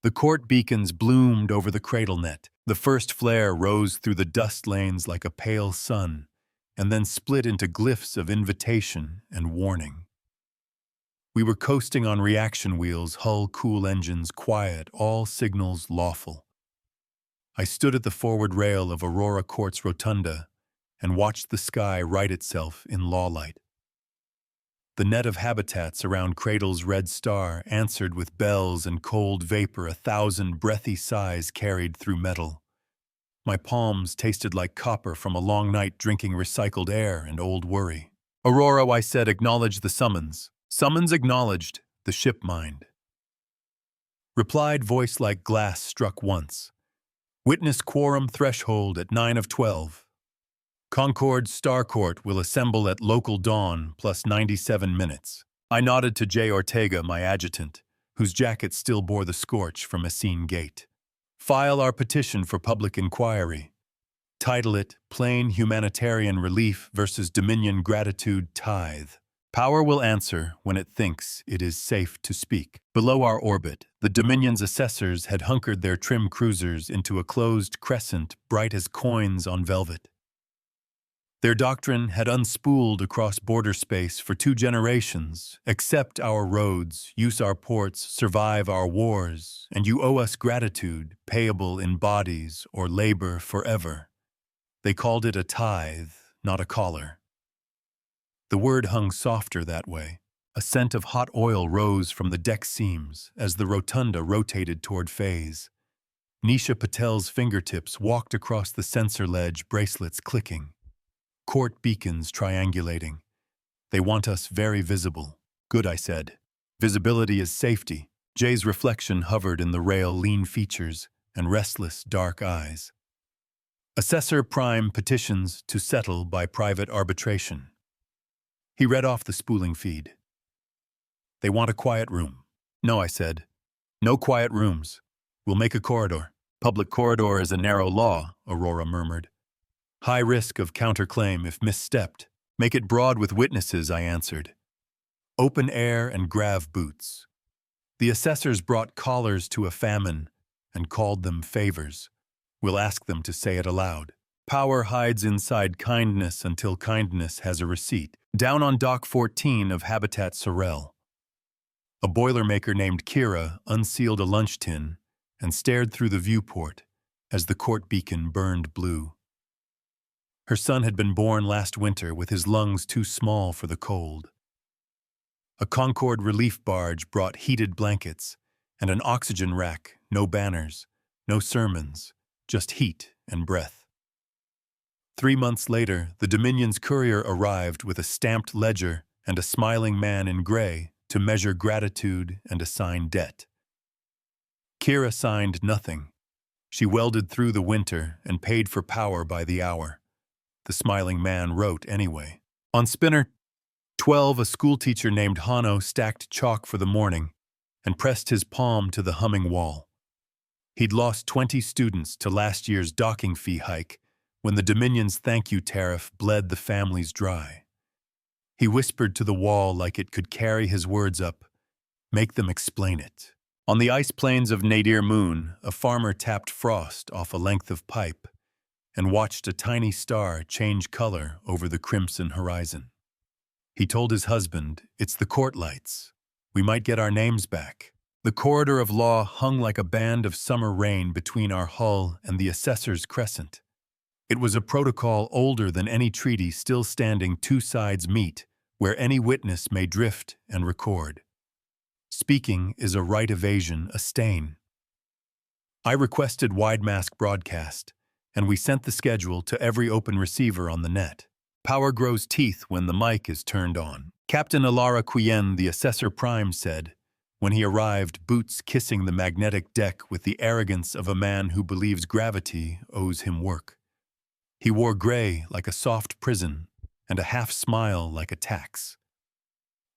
The court beacons bloomed over the cradle net. The first flare rose through the dust lanes like a pale sun, and then split into glyphs of invitation and warning. We were coasting on reaction wheels, hull cool engines quiet, all signals lawful. I stood at the forward rail of Aurora Court's rotunda and watched the sky right itself in lawlight. The net of habitats around Cradle's red star answered with bells and cold vapor 1,000 breathy sighs carried through metal. My palms tasted like copper from a long night drinking recycled air and old worry. Aurora, I said, acknowledged the summons. Summons acknowledged, the ship mined. Replied voice like glass struck once. Witness quorum threshold at 9 of 12. Concord Starcourt will assemble at local dawn plus 97 minutes. I nodded to J. Ortega, my adjutant, whose jacket still bore the scorch from Essene Gate. File our petition for public inquiry. Title it Plain Humanitarian Relief versus Dominion Gratitude Tithe. Power will answer when it thinks it is safe to speak. Below our orbit, the Dominion's assessors had hunkered their trim cruisers into a closed crescent bright as coins on velvet. Their doctrine had unspooled across border space for 2 generations. Accept our roads, use our ports, survive our wars, and you owe us gratitude, payable in bodies or labor forever. They called it a tithe, not a collar. The word hung softer that way. A scent of hot oil rose from the deck seams as the rotunda rotated toward phase. Nisha Patel's fingertips walked across the sensor ledge, bracelets clicking. Court beacons triangulating. They want us very visible. Good, I said. Visibility is safety. Jay's reflection hovered in the rail lean features and restless dark eyes. Assessor Prime petitions to settle by private arbitration. He read off the spooling feed. They want a quiet room. No, I said. No quiet rooms. We'll make a corridor. Public corridor is a narrow law, Aurora murmured. High risk of counterclaim if misstepped. Make it broad with witnesses, I answered. Open air and grav boots. The assessors brought collars to a famine and called them favors. We'll ask them to say it aloud. Power hides inside kindness until kindness has a receipt. Down on Dock 14 of Habitat Sorel. A boilermaker named Kira unsealed a lunch tin and stared through the viewport as the court beacon burned blue. Her son had been born last winter with his lungs too small for the cold. A Concord relief barge brought heated blankets and an oxygen rack, no banners, no sermons, just heat and breath. 3 months later, the Dominion's courier arrived with a stamped ledger and a smiling man in gray to measure gratitude and assign debt. Kira signed nothing. She welded through the winter and paid for power by the hour. The smiling man wrote anyway. On spinner 12, a schoolteacher named Hano stacked chalk for the morning and pressed his palm to the humming wall. He'd lost 20 students to last year's docking fee hike when the Dominion's thank you tariff bled the families dry. He whispered to the wall like it could carry his words up, make them explain it. On the ice plains of Nadir Moon, a farmer tapped frost off a length of pipe and watched a tiny star change color over the crimson horizon. He told his husband, "It's the court lights. We might get our names back." The corridor of law hung like a band of summer rain between our hull and the assessor's crescent. It was a protocol older than any treaty still standing 2 sides meet, where any witness may drift and record. Speaking is a right evasion, a stain. I requested wide-mask broadcast, and we sent the schedule to every open receiver on the net. Power grows teeth when the mic is turned on. Captain Alara Quyen, the Assessor Prime, said, when he arrived, boots kissing the magnetic deck with the arrogance of a man who believes gravity owes him work. He wore gray like a soft prison and a half-smile like a tax.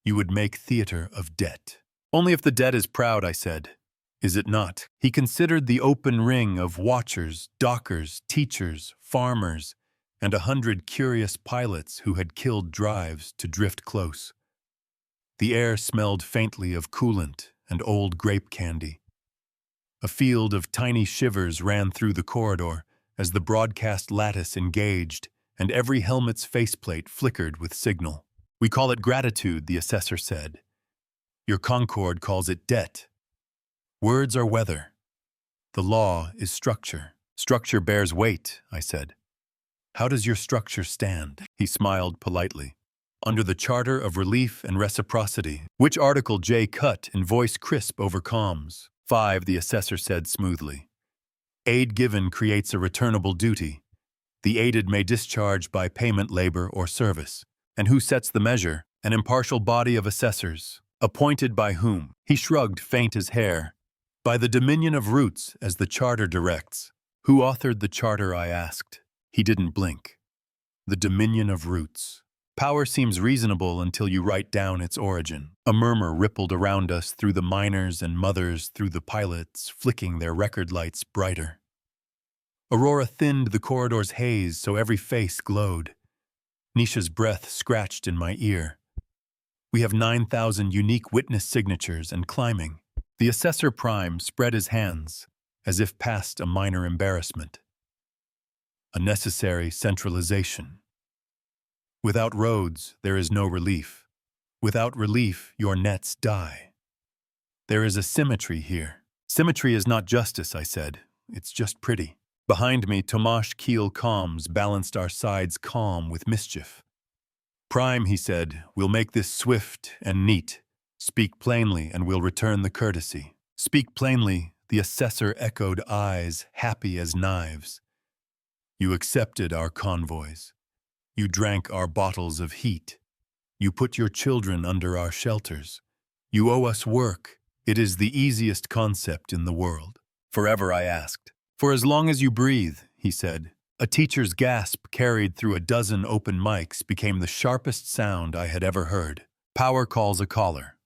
You would make theater of debt. Only if the debt is proud, I said. Is it not? He considered the open ring of watchers, dockers, teachers, farmers, and 100 curious pilots who had killed drives to drift close. The air smelled faintly of coolant and old grape candy. A field of tiny shivers ran through the corridor as the broadcast lattice engaged, and every helmet's faceplate flickered with signal. "We call it gratitude," the assessor said. "Your Concord calls it debt. Words are weather. The law is structure. Structure bears weight," I said. "How does your structure stand?" He smiled politely. "Under the Charter of Relief and Reciprocity, which Article J cut in voice crisp over comms. 5, the assessor said smoothly. Aid given creates a returnable duty. The aided may discharge by payment, labor, or service. And who sets the measure? An impartial body of assessors. Appointed by whom? He shrugged, faint as hair. By the dominion of roots, as the charter directs. Who authored the charter, I asked. He didn't blink. The dominion of roots. Power seems reasonable until you write down its origin. A murmur rippled around us through the miners and mothers, through the pilots, flicking their record lights brighter. Aurora thinned the corridor's haze so every face glowed. Nisha's breath scratched in my ear. We have 9,000 unique witness signatures and climbing. The Assessor Prime spread his hands, as if past a minor embarrassment. A necessary centralization. Without roads, there is no relief. Without relief, your nets die. There is a symmetry here. Symmetry is not justice, I said. It's just pretty. Behind me, Tomasz Keel comms balanced our sides calm with mischief. Prime, he said, we'll make this swift and neat. Speak plainly and we'll return the courtesy. Speak plainly, the assessor echoed, eyes happy as knives. You accepted our convoys. You drank our bottles of heat. You put your children under our shelters. You owe us work. It is the easiest concept in the world. Forever, I asked. For as long as you breathe, he said. A teacher's gasp carried through a dozen open mics became the sharpest sound I had ever heard. Power calls a caller.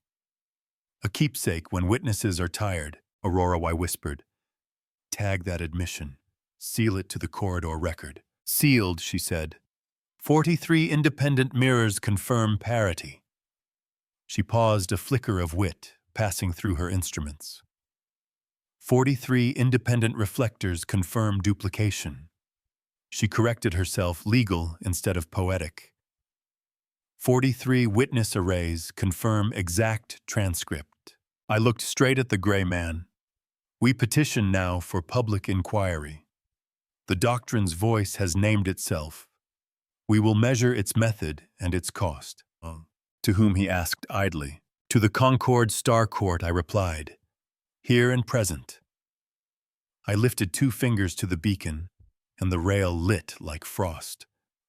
A keepsake when witnesses are tired, Aurora Y whispered. Tag that admission. Seal it to the corridor record. Sealed, she said. 43 independent mirrors confirm parity. She paused, a flicker of wit passing through her instruments. 43 independent reflectors confirm duplication. She corrected herself, legal instead of poetic. 43 witness arrays confirm exact transcript. I looked straight at the gray man. We petition now for public inquiry. The doctrine's voice has named itself. We will measure its method and its cost. To whom he asked idly. To the Concord Star Court, I replied. Here and present. I lifted 2 fingers to the beacon, and the rail lit like frost.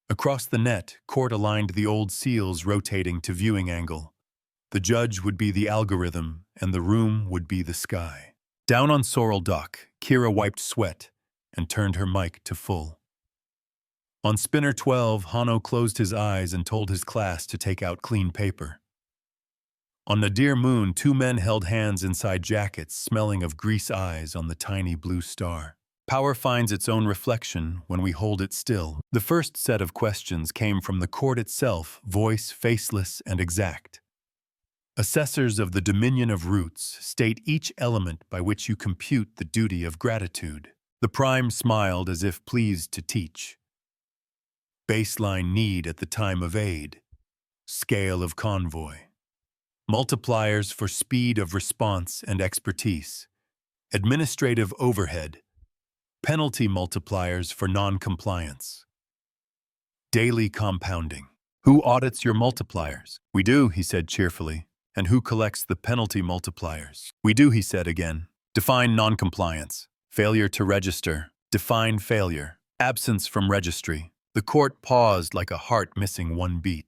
Across the net, court aligned the old seals rotating to viewing angle. The judge would be the algorithm, and the room would be the sky. Down on Sorrel Dock, Kira wiped sweat and turned her mic to full. On Spinner 12, Hano closed his eyes and told his class to take out clean paper. On Nadir Moon, 2 men held hands inside jackets, smelling of grease eyes on the tiny blue star. Power finds its own reflection when we hold it still. The first set of questions came from the court itself, voice, faceless, and exact. Assessors of the dominion of roots state each element by which you compute the duty of gratitude. The prime smiled as if pleased to teach. Baseline need at the time of aid. Scale of convoy. Multipliers for speed of response and expertise. Administrative overhead. Penalty multipliers for non-compliance. Daily compounding. Who audits your multipliers? We do, he said cheerfully. And who collects the penalty multipliers? We do, he said again. Define non-compliance. Failure to register. Define failure. Absence from registry. The court paused like a heart missing one beat.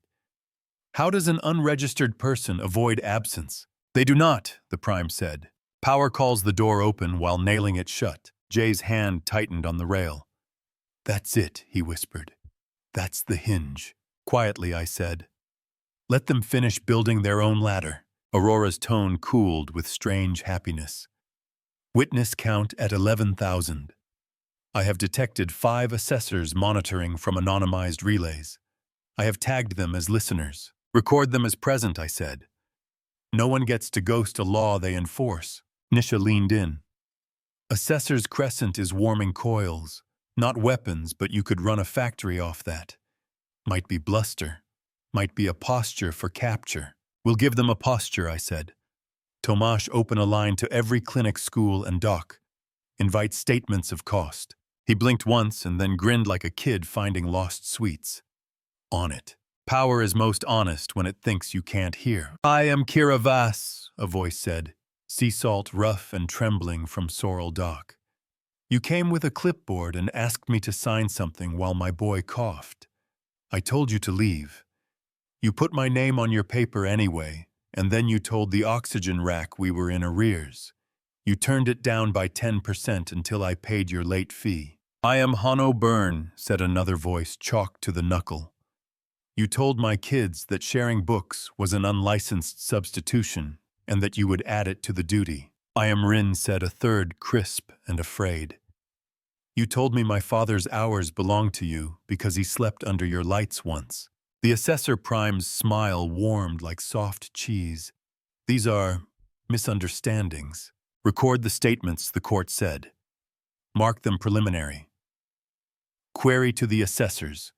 How does an unregistered person avoid absence? They do not, the prime said. Power calls the door open while nailing it shut. Jay's hand tightened on the rail. That's it, he whispered. That's the hinge. Quietly, I said. Let them finish building their own ladder. Aurora's tone cooled with strange happiness. Witness count at 11,000. I have detected 5 assessors monitoring from anonymized relays. I have tagged them as listeners. Record them as present, I said. No one gets to ghost a law they enforce. Nisha leaned in. Assessor's Crescent is warming coils. Not weapons, but you could run a factory off that. Might be bluster. Might be a posture for capture. We'll give them a posture, I said. Tomasz, open a line to every clinic, school, and dock. Invite statements of cost. He blinked once and then grinned like a kid finding lost sweets. On it. Power is most honest when it thinks you can't hear. I am Kira Vass, a voice said, sea salt rough and trembling from Sorrel Dock. You came with a clipboard and asked me to sign something while my boy coughed. I told you to leave. You put my name on your paper anyway, and then you told the oxygen rack we were in arrears. You turned it down by 10% until I paid your late fee. I am Hanno Byrne, said another voice chalked to the knuckle. You told my kids that sharing books was an unlicensed substitution and that you would add it to the duty. I am Rin, said a third, crisp and afraid. You told me my father's hours belonged to you because he slept under your lights once. The Assessor Prime's smile warmed like soft cheese. These are misunderstandings. Record the statements, the court said. Mark them preliminary. Query to the assessors.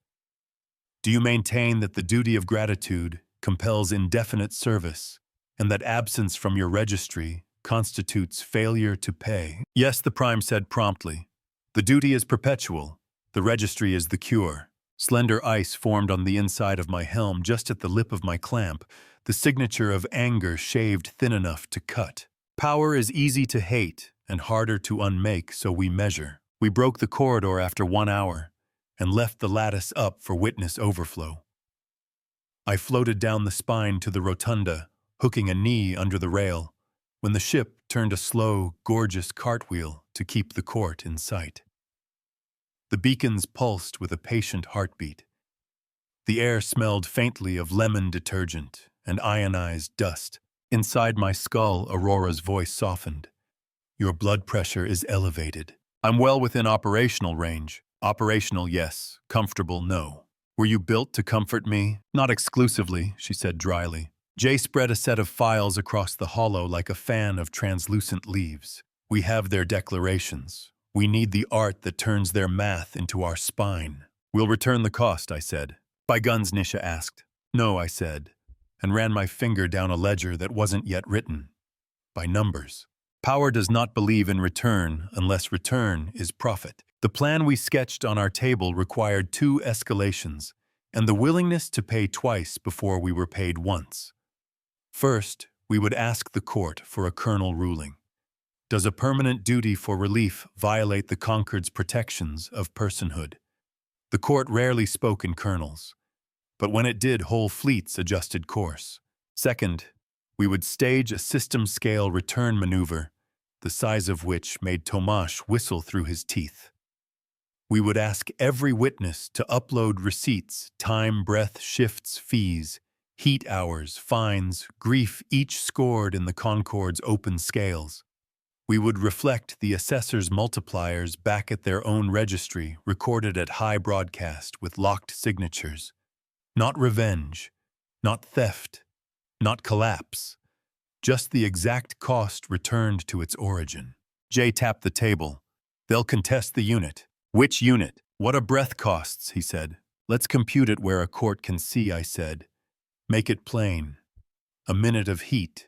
Do you maintain that the duty of gratitude compels indefinite service and that absence from your registry constitutes failure to pay? Yes, the Prime said promptly. The duty is perpetual. The registry is the cure. Slender ice formed on the inside of my helm just at the lip of my clamp, the signature of anger shaved thin enough to cut. Power is easy to hate and harder to unmake, so we measure. We broke the corridor after 1 hour and left the lattice up for witness overflow. I floated down the spine to the rotunda, hooking a knee under the rail, when the ship turned a slow, gorgeous cartwheel to keep the court in sight. The beacons pulsed with a patient heartbeat. The air smelled faintly of lemon detergent and ionized dust. Inside my skull, Aurora's voice softened. Your blood pressure is elevated. I'm well within operational range. Operational, yes. Comfortable, no. Were you built to comfort me? Not exclusively, she said dryly. Jay spread a set of files across the hollow like a fan of translucent leaves. We have their declarations. We need the art that turns their math into our spine. We'll return the cost, I said. By guns, Nisha asked. No, I said, and ran my finger down a ledger that wasn't yet written. By numbers. Power does not believe in return unless return is profit. The plan we sketched on our table required 2 escalations and the willingness to pay twice before we were paid once. First, we would ask the court for a kernel ruling. Does a permanent duty for relief violate the conquered's protections of personhood? The court rarely spoke in kernels, but when it did, whole fleets adjusted course. Second, we would stage a system-scale return maneuver, the size of which made Tomasz whistle through his teeth. We would ask every witness to upload receipts, time, breath, shifts, fees, heat hours, fines, grief, each scored in the Concorde's open scales. We would reflect the assessor's multipliers back at their own registry, recorded at high broadcast with locked signatures. Not revenge, not theft, not collapse, just the exact cost returned to its origin. Jay tapped the table. They'll contest the unit. Which unit? What a breath costs, he said. Let's compute it where a court can see, I said. Make it plain. A minute of heat.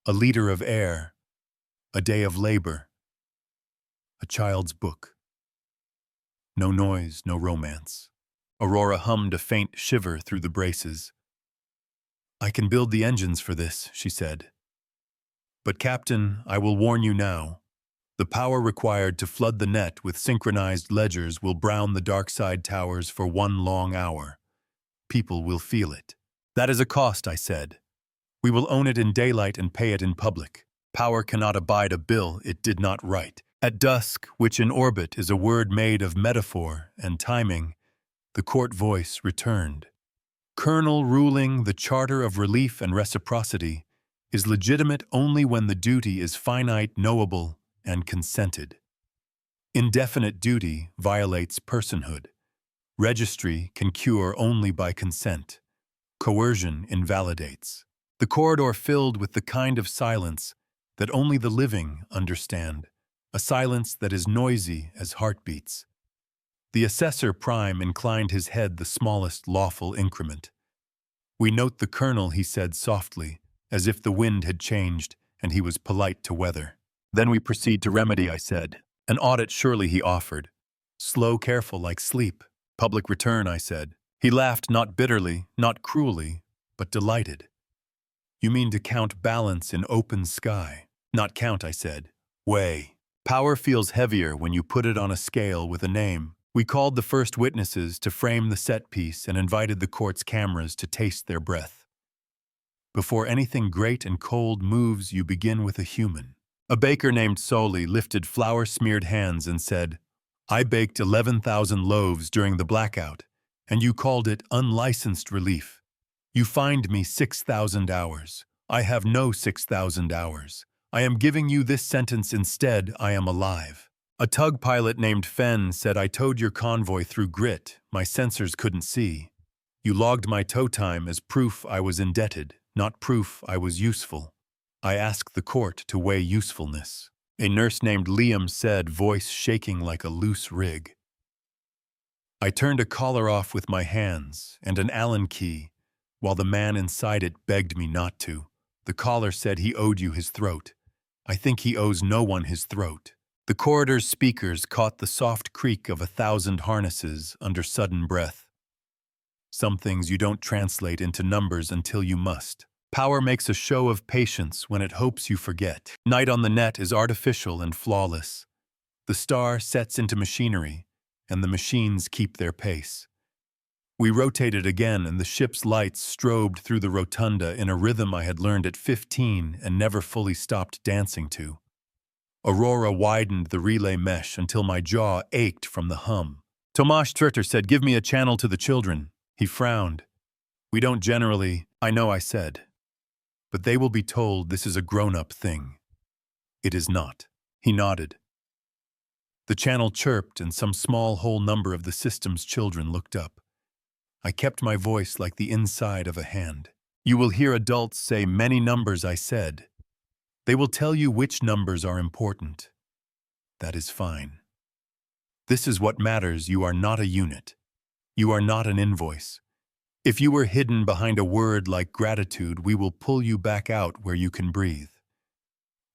A liter of air. A day of labor. A child's book. No noise, no romance. Aurora hummed a faint shiver through the braces. I can build the engines for this, she said. But Captain, I will warn you now. The power required to flood the net with synchronized ledgers will brown the dark side towers for 1 long hour. People will feel it. That is a cost, I said. We will own it in daylight and pay it in public. Power cannot abide a bill it did not write. At dusk, which in orbit is a word made of metaphor and timing, the court voice returned. Kernel ruling the charter of relief and reciprocity is legitimate only when the duty is finite, knowable, and consented. Indefinite duty violates personhood. Registry can cure only by consent. Coercion invalidates. The corridor filled with the kind of silence that only the living understand, a silence that is noisy as heartbeats. The assessor prime inclined his head the smallest lawful increment. "We note the colonel," he said softly, as if the wind had changed and he was polite to weather. "Then we proceed to remedy," I said. "An audit surely," he offered. "Slow, careful, like sleep. Public return," I said. He laughed, not bitterly, not cruelly, but delighted. "You mean to count balance in open sky?" "Not count," I said. "Weigh. Power feels heavier when you put it on a scale with a name." We called the first witnesses to frame the set piece and invited the court's cameras to taste their breath. Before anything great and cold moves, you begin with a human. A baker named Soli lifted flour-smeared hands and said, "I baked 11,000 loaves during the blackout, and you called it unlicensed relief. You fined me 6,000 hours. I have no 6,000 hours. I am giving you this sentence instead. I am alive." A tug pilot named Fenn said, "I towed your convoy through grit. My sensors couldn't see. You logged my tow time as proof I was indebted, not proof I was useful. I asked the court to weigh usefulness." A nurse named Liam said, voice shaking like a loose rig. I turned a collar off with my hands and an Allen key, while the man inside it begged me not to. The collar said he owed you his throat. I think he owes no one his throat. The corridor's speakers caught the soft creak of 1,000 harnesses under sudden breath. Some things you don't translate into numbers until you must. Power makes a show of patience when it hopes you forget. Night on the net is artificial and flawless. The star sets into machinery, and the machines keep their pace. We rotated again, and the ship's lights strobed through the rotunda in a rhythm I had learned at 15 and never fully stopped dancing to. Aurora widened the relay mesh until my jaw ached from the hum. Tomasz Tritter said, "Give me a channel to the children." He frowned. "We don't generally," "I know," I said. "But they will be told this is a grown-up thing." "It is not." He nodded. The channel chirped, and some small whole number of the system's children looked up. I kept my voice like the inside of a hand. "You will hear adults say many numbers," I said. "They will tell you which numbers are important. That is fine. This is what matters. You are not a unit. You are not an invoice. If you were hidden behind a word like gratitude, we will pull you back out where you can breathe.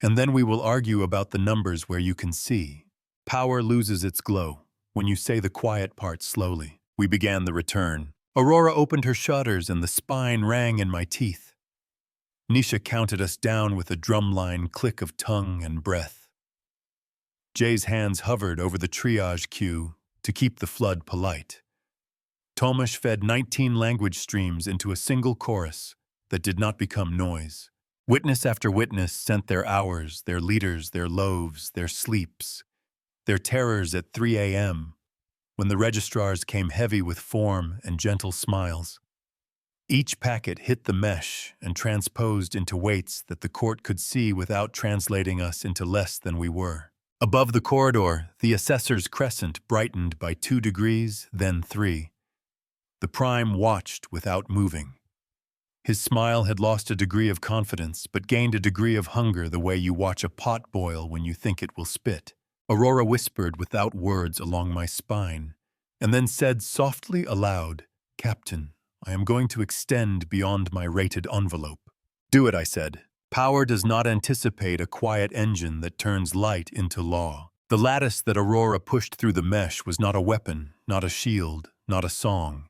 And then we will argue about the numbers where you can see. Power loses its glow when you say the quiet part slowly." We began the return. Aurora opened her shutters and the spine rang in my teeth. Nisha counted us down with a drumline click of tongue and breath. Jay's hands hovered over the triage queue to keep the flood polite. Tomasz fed 19 language streams into a single chorus that did not become noise. Witness after witness sent their hours, their liters, their loaves, their sleeps, their terrors at 3 a.m., when the registrars came heavy with form and gentle smiles. Each packet hit the mesh and transposed into weights that the court could see without translating us into less than we were. Above the corridor, the assessor's crescent brightened by 2 degrees, then 3. The prime watched without moving. His smile had lost a degree of confidence, but gained a degree of hunger the way you watch a pot boil when you think it will spit. Aurora whispered without words along my spine, and then said softly aloud, "Captain, I am going to extend beyond my rated envelope." "Do it," I said. Power does not anticipate a quiet engine that turns light into law. The lattice that Aurora pushed through the mesh was not a weapon, not a shield, not a song.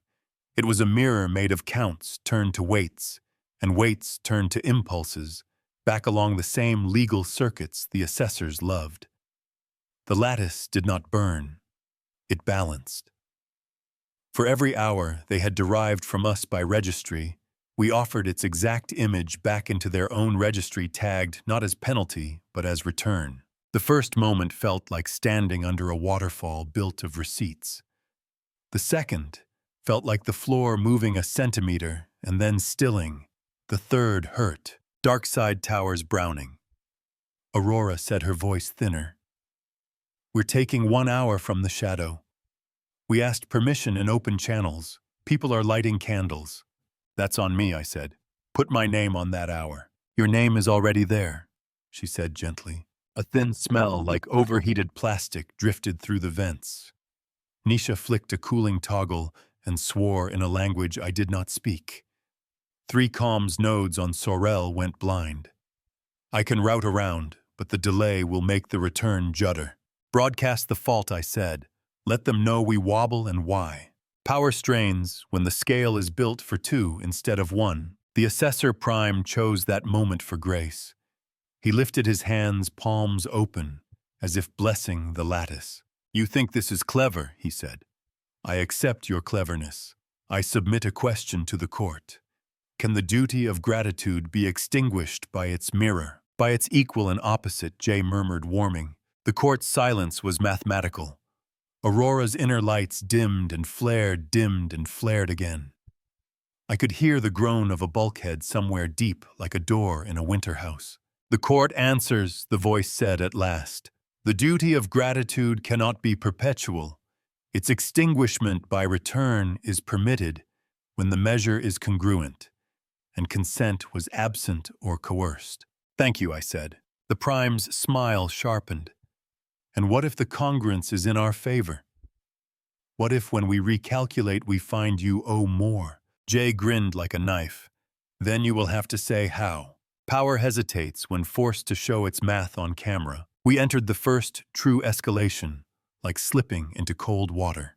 It was a mirror made of counts turned to weights, and weights turned to impulses, back along the same legal circuits the assessors loved. The lattice did not burn. It balanced. For every hour they had derived from us by registry, we offered its exact image back into their own registry, tagged not as penalty, but as return. The first moment felt like standing under a waterfall built of receipts. The second felt like the floor moving a centimeter and then stilling. The third hurt. Darkside Towers Browning. Aurora said, her voice thinner. "We're taking 1 hour from the shadow. We asked permission in open channels. People are lighting candles." "That's on me," I said. "Put my name on that hour." "Your name is already there," she said gently. A thin smell like overheated plastic drifted through the vents. Nisha flicked a cooling toggle and swore in a language I did not speak. 3 comms nodes on Sorel went blind. I can route around, but the delay will make the return judder. Broadcast the fault, I said. Let them know we wobble and why. Power strains when the scale is built for 2 instead of 1. The Assessor Prime chose that moment for grace. He lifted his hands, palms open, as if blessing the lattice. You think this is clever, he said. I accept your cleverness. I submit a question to the court. Can the duty of gratitude be extinguished by its mirror? By its equal and opposite, Jay murmured, warming. The court's silence was mathematical. Aurora's inner lights dimmed and flared again. I could hear the groan of a bulkhead somewhere deep, like a door in a winter house. The court answers, the voice said at last. The duty of gratitude cannot be perpetual. Its extinguishment by return is permitted when the measure is congruent, and consent was absent or coerced. Thank you, I said. The Prime's smile sharpened. And what if the congruence is in our favor? What if when we recalculate we find you owe more? Jay grinned like a knife. Then you will have to say how. Power hesitates when forced to show its math on camera. We entered the first true escalation, like slipping into cold water.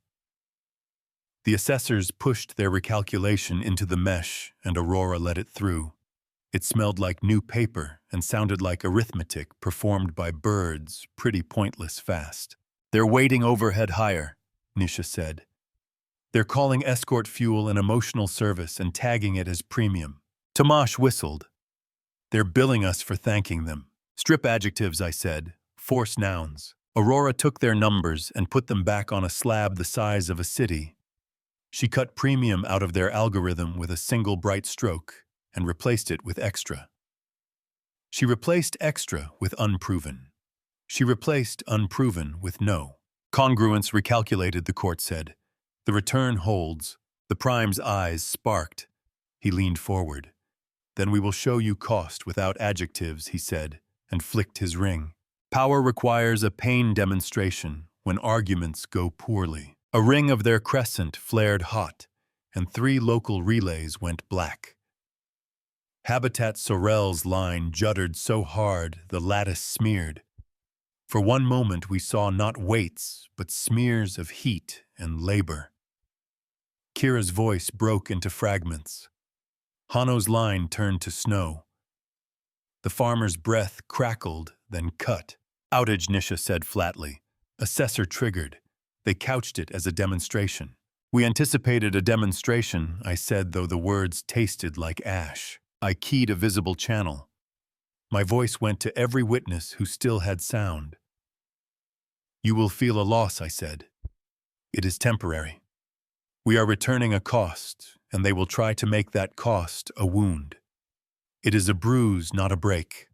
The assessors pushed their recalculation into the mesh, and Aurora let it through. It smelled like new paper and sounded like arithmetic performed by birds, pretty pointless fast. They're waiting overhead higher, Nisha said. They're calling escort fuel an emotional service and tagging it as premium. Tomash whistled. They're billing us for thanking them. Strip adjectives, I said. Force nouns. Aurora took their numbers and put them back on a slab the size of a city. She cut premium out of their algorithm with a single bright stroke and replaced it with extra. She replaced extra with unproven. She replaced unproven with no. Congruence recalculated, the court said. The return holds. The Prime's eyes sparked. He leaned forward. Then we will show you cost without adjectives, he said, and flicked his ring. Power requires a pain demonstration when arguments go poorly. A ring of their crescent flared hot, and 3 local relays went black. Habitat Sorel's line juddered so hard the lattice smeared. For one moment we saw not weights, but smears of heat and labor. Kira's voice broke into fragments. Hano's line turned to snow. The farmer's breath crackled, then cut. Outage, Nisha said flatly. Assessor triggered. They couched it as a demonstration. We anticipated a demonstration, I said, though the words tasted like ash. I keyed a visible channel. My voice went to every witness who still had sound. You will feel a loss, I said. It is temporary. We are returning a cost, and they will try to make that cost a wound. It is a bruise, not a break.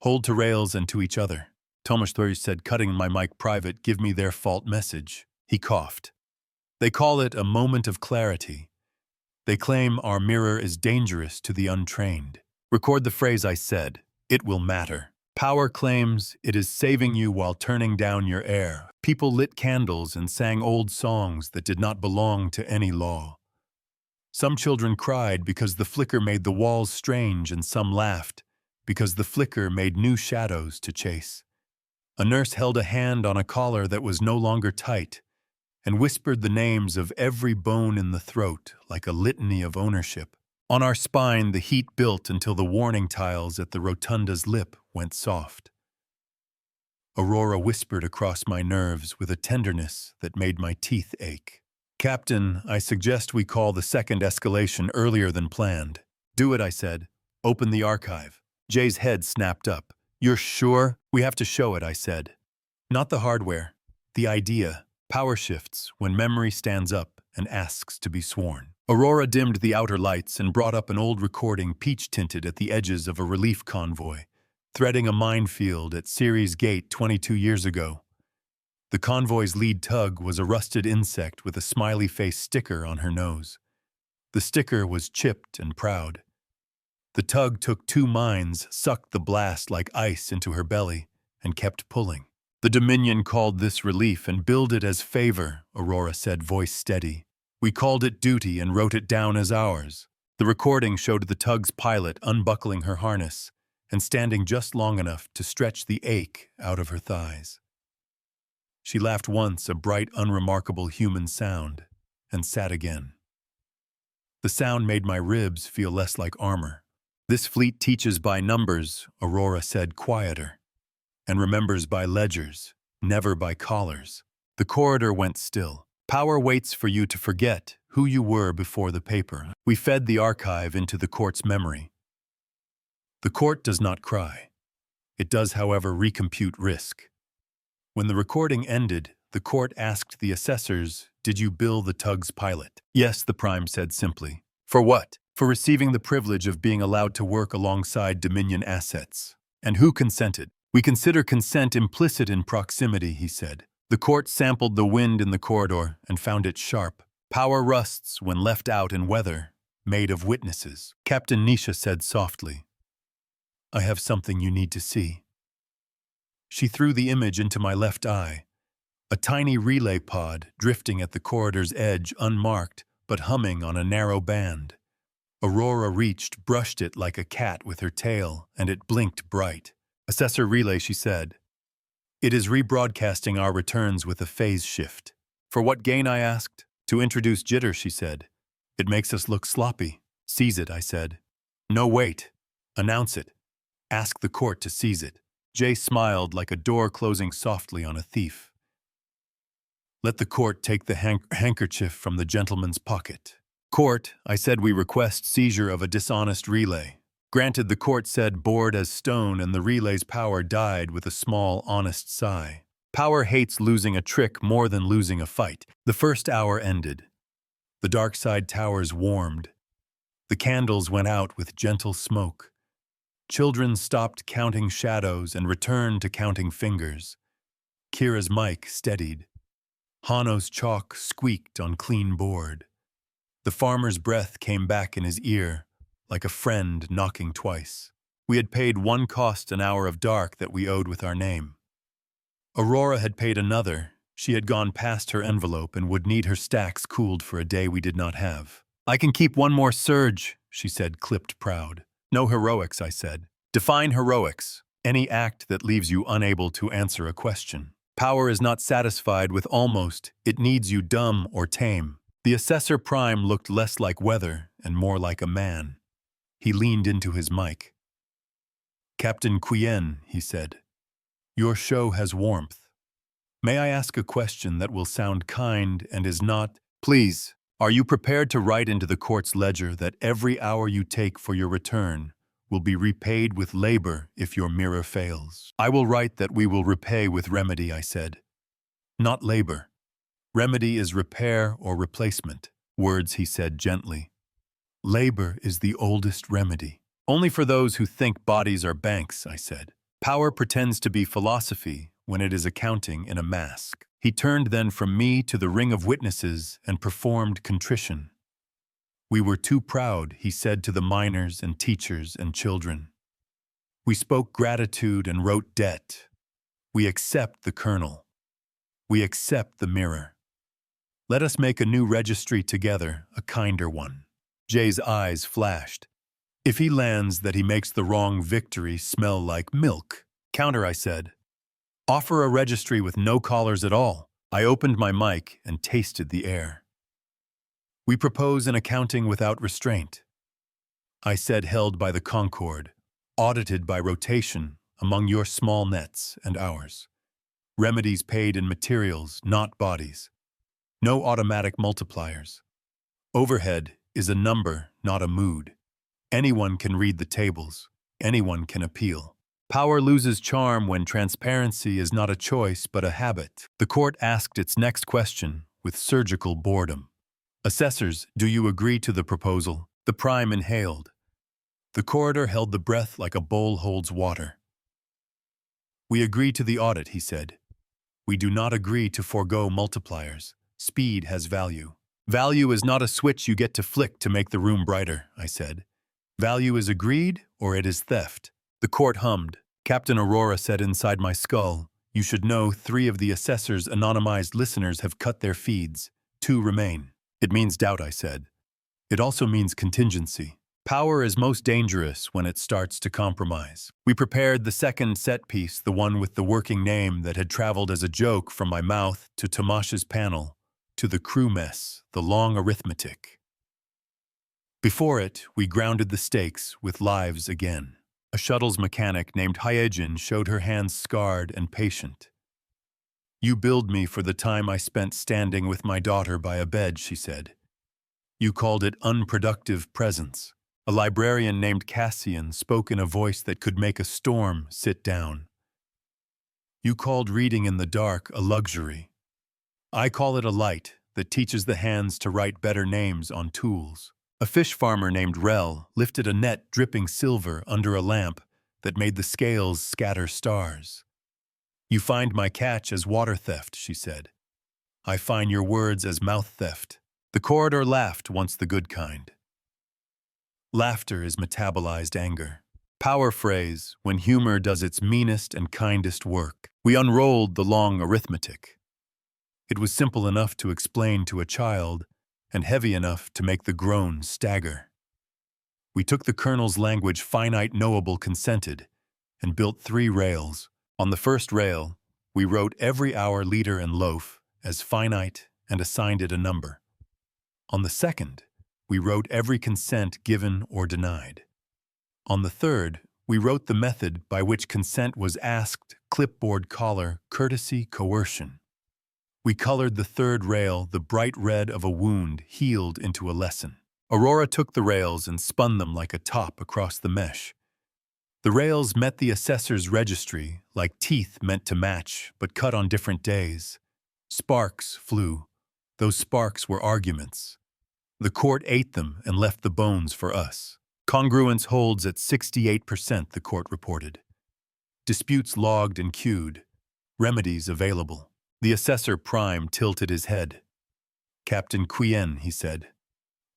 Hold to rails and to each other. Tomasz Thorj said, cutting my mic private, give me their fault message. He coughed. They call it a moment of clarity. They claim our mirror is dangerous to the untrained. Record the phrase I said. It will matter. Power claims it is saving you while turning down your air. People lit candles and sang old songs that did not belong to any law. Some children cried because the flicker made the walls strange, and some laughed because the flicker made new shadows to chase. A nurse held a hand on a collar that was no longer tight and whispered the names of every bone in the throat like a litany of ownership. On our spine, the heat built until the warning tiles at the rotunda's lip went soft. Aurora whispered across my nerves with a tenderness that made my teeth ache. Captain, I suggest we call the second escalation earlier than planned. Do it, I said. Open the archive. Jay's head snapped up. You're sure? We have to show it, I said. Not the hardware. The idea. Power shifts when memory stands up and asks to be sworn. Aurora dimmed the outer lights and brought up an old recording peach-tinted at the edges of a relief convoy, threading a minefield at Ceres Gate 22 years ago. The convoy's lead tug was a rusted insect with a smiley-face sticker on her nose. The sticker was chipped and proud. The tug took 2 mines, sucked the blast like ice into her belly, and kept pulling. The Dominion called this relief and billed it as favor, Aurora said, voice steady. We called it duty and wrote it down as ours. The recording showed the tug's pilot unbuckling her harness and standing just long enough to stretch the ache out of her thighs. She laughed once, a bright, unremarkable human sound, and sat again. The sound made my ribs feel less like armor. This fleet teaches by numbers, Aurora said, quieter, and remembers by ledgers, never by collars. The corridor went still. Power waits for you to forget who you were before the paper. We fed the archive into the court's memory. The court does not cry. It does, however, recompute risk. When the recording ended, the court asked the assessors, "Did you bill the tug's pilot?" "Yes," the Prime said simply. "For what?" "For receiving the privilege of being allowed to work alongside Dominion assets." "And who consented?" "We consider consent implicit in proximity," he said. The court sampled the wind in the corridor and found it sharp. Power rusts when left out in weather, made of witnesses. Captain Nisha said softly, "I have something you need to see." She threw the image into my left eye. A tiny relay pod drifting at the corridor's edge, unmarked, but humming on a narrow band. Aurora reached, brushed it like a cat with her tail, and it blinked bright. "Assessor relay," she said. "It is rebroadcasting our returns with a phase shift." "For what gain?" I asked. "To introduce jitter," she said. "It makes us look sloppy." "Seize it," I said. "No, wait. Announce it. Ask the court to seize it." Jay smiled like a door closing softly on a thief. "Let the court take the handkerchief from the gentleman's pocket." "Court," I said, "we request seizure of a dishonest relay." "Granted," the court said, bored as stone, and the relay's power died with a small, honest sigh. Power hates losing a trick more than losing a fight. The first hour ended. The dark side towers warmed. The candles went out with gentle smoke. Children stopped counting shadows and returned to counting fingers. Kira's mic steadied. Hano's chalk squeaked on clean board. The farmer's breath came back in his ear, like a friend knocking twice. We had paid one cost an hour of dark that we owed with our name. Aurora had paid another. She had gone past her envelope and would need her stacks cooled for a day we did not have. "I can keep one more surge," she said, clipped proud. "No heroics," I said. "Define heroics. Any act that leaves you unable to answer a question. Power is not satisfied with almost. It needs you dumb or tame." The Assessor Prime looked less like weather and more like a man. He leaned into his mic. "Captain Quyen," he said, "your show has warmth. May I ask a question that will sound kind and is not? Please, are you prepared to write into the court's ledger that every hour you take for your return will be repaid with labor if your mirror fails?" "I will write that we will repay with remedy," I said. "Not labor. Remedy is repair or replacement." "Words," he said gently. "Labor is the oldest remedy." "Only for those who think bodies are banks," I said. "Power pretends to be philosophy when it is accounting in a mask." He turned then from me to the ring of witnesses and performed contrition. "We were too proud," he said to the miners and teachers and children. "We spoke gratitude and wrote debt. We accept the kernel. We accept the mirror. Let us make a new registry together, a kinder one." Jay's eyes flashed. "If he lands that he makes the wrong victory smell like milk." "Counter," I said. "Offer a registry with no collars at all." I opened my mic and tasted the air. "We propose an accounting without restraint," I said, held by the concord, audited by rotation among your small nets and ours. Remedies paid in materials, not bodies. No automatic multipliers. Overhead is a number, not a mood. Anyone can read the tables. Anyone can appeal. Power loses charm when transparency is not a choice but a habit. The court asked its next question with surgical boredom. "Assessors, do you agree to the proposal?" The Prime inhaled. The corridor held the breath like a bowl holds water. "We agree to the audit," he said. "We do not agree to forego multipliers. Speed has value." "Value is not a switch you get to flick to make the room brighter," I said. "Value is agreed or it is theft." The court hummed. Captain Aurora said inside my skull, "You should know 3 of the assessor's anonymized listeners have cut their feeds. 2 remain." "It means doubt," I said. "It also means contingency. Power is most dangerous when it starts to compromise." We prepared the second set piece, the one with the working name that had traveled as a joke from my mouth to Tamash's panel, to the crew mess, the long arithmetic. Before it, we grounded the stakes with lives again. A shuttle's mechanic named Hyejin showed her hands scarred and patient. "You billed me for the time I spent standing with my daughter by a bed," she said. "You called it unproductive presence." A librarian named Cassian spoke in a voice that could make a storm sit down. "You called reading in the dark a luxury. I call it a light that teaches the hands to write better names on tools." A fish farmer named Rel lifted a net dripping silver under a lamp that made the scales scatter stars. "You find my catch as water theft," she said. "I find your words as mouth theft." The corridor laughed, once the good kind. Laughter is metabolized anger. Power phrase, when humor does its meanest and kindest work. We unrolled the long arithmetic. It was simple enough to explain to a child, and heavy enough to make the grown stagger. We took the Colonel's language finite knowable consented and built 3 rails. On the first rail, we wrote every hour, liter, and loaf as finite and assigned it a number. On the second, we wrote every consent given or denied. On the third, we wrote the method by which consent was asked, clipboard collar, courtesy, coercion. We colored the third rail the bright red of a wound healed into a lesson. Aurora took the rails and spun them like a top across the mesh. The rails met the assessor's registry like teeth meant to match, but cut on different days. Sparks flew. Those sparks were arguments. The court ate them and left the bones for us. Congruence holds at 68%, the court reported. Disputes logged and queued. Remedies available. The assessor prime tilted his head. "Captain Quien," he said.